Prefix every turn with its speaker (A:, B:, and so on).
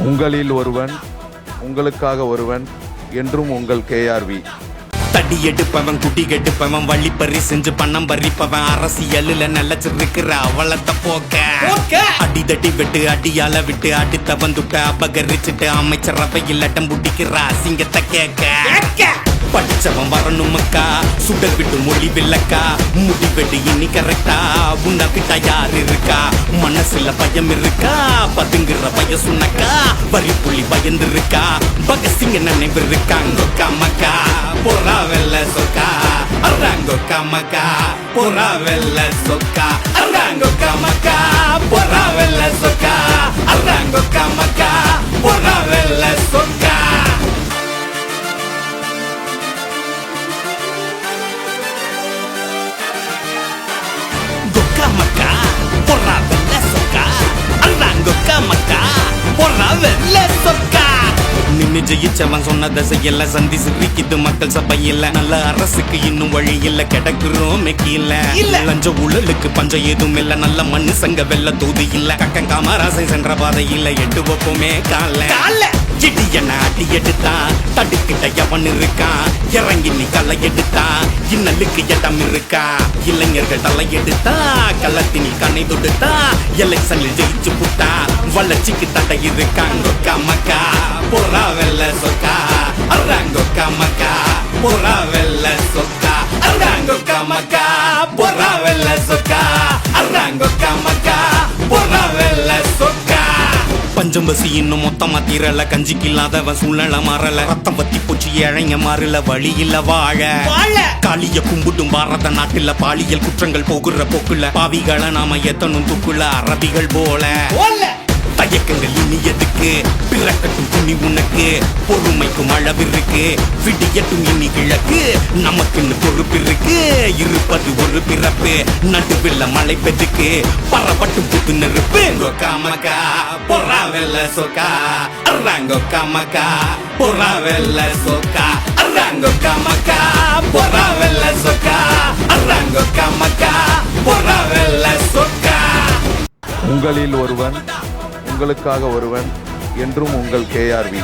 A: உங்களில் ஒருவன், உங்களுக்காக ஒருவன், என்றும் உங்கள் கேஆர்வி.
B: தடி எடுப்பவன், குட்டி கெடுப்பவன், வள்ளிப்பறி செஞ்சு பணம் பறிப்பவன், அரசியலில் நிலச்சிருக்கிற அவலத்தை போக்க அடிதடி விட்டு அடியால விட்டு அடித்தவன் துட்ட அபகரிச்சுட்டு அமைச்சரவையில் அட்டம் பிடிக்கிற அசிங்கத்தை கேட்க படிச்சவன் வரணுமக்கா, சுடர் விட்டு மொழி வில்லக்கா, முடிவெடு இனி கரெக்டா, உன்னை விட்டா யார் இருக்கா, மனசுல பயம் இருக்கா, பதுங்குற வயசுனக்கா, வரி புள்ளி பயந்து இருக்கா, பகசிங்க நினைவு இருக்காங்க கமக்கா, போரா வெல்ல சொக்கா, அறாங்கோ கமக்கா, போரா வெல்ல சொக்கா, அறாங்கோ கமக்கா, போரா வெல்ல சொக்கா, அறாங்கோ கமக்கா, போரா வெல்ல சொக்கா. Gokamaka, porra velle soka, Gokamaka, porra velle soka. நின்னு ஜெயிச்சவன் சொன்னதை செய்யல, சந்தி சிரிக்குது மக்கள் சபையில, நல்ல அரசுக்கு இன்னும் வழி இல்ல, கிடக்குறோம் கீழ லஞ்ச ஊழலுக்கு பஞ்சம் ஏதும் இல்ல, நல்ல மனுஷங்க வெள்ள தூது இல்ல, கக்கன் காமராசை சென்ற பாதை இல்ல, எட்டு வைப்போமே கால இடி என்ன அடி எடுத்தான், தடுக்கிட்ட எவன் இருக்கான், இறங்கி நீ களை எடுத்தான், இன்னலுக்கு இடம் இருக்கா, இளைஞர்கள் தலை எடுத்தா, களத்தினி கண்ணை தொடுத்தா, எலெக்ஷனில் ஜெயிச்சு புட்டா, வளர்ச்சிக்கு தடை இருக்காங்க கமக்கா, போரா வெல்ல சொக்கா, அறாங்கோ கமக்கா, போரா வெல்ல சொக்கா, அறாங்கோ கமக்கா, போரா வெல்ல சொக்கா, அறாங்கோ கமக்கா, போரா வெல்ல சொக்கா. பஞ்சம் பசி இன்னும் மொத்தமா தீரல, கஞ்சிக்கு இல்லாதவன் சூழ்நிலை மாறல, ரத்தம் பத்தி போச்சு ஏழைங்க மாறல, வழி இல்ல வாழ காளிய கும்பிட்டும் பாரத நாட்டுல, பாலியல் குற்றங்கள் போகுற போக்குல, பாவிகளை நாம எத்தனும் துக்குல, அரபிகள் போல தயக்கங்கள் இனி எதுக்கு, பிறக்கட்டும் துணி உனக்கு, பொறுமைக்கும் அளவிருக்கு, விடியட்டும் இனி கிழக்கு, நமக்குன்னு பொறுப்பு இருக்கு, இருப்பது ஒரு பிறப்பு, நடுவில் மழை பெதுக்கு, பரப்பட்டும் புது நெருப்பு. கமக்கா, போரா வெல்ல சொக்கா, அறாங்கோ கமக்கா, போரா வெல்ல சொக்கா, அறாங்கோ கமக்கா, போரா வெல்ல சொக்கா, அறாங்கோ கமக்கா, போரா வெல்ல சொக்கா.
A: உங்களில் ஒருவன், உங்களுக்காக ஒருவன், என்றும் உங்கள் கேஆர்வி.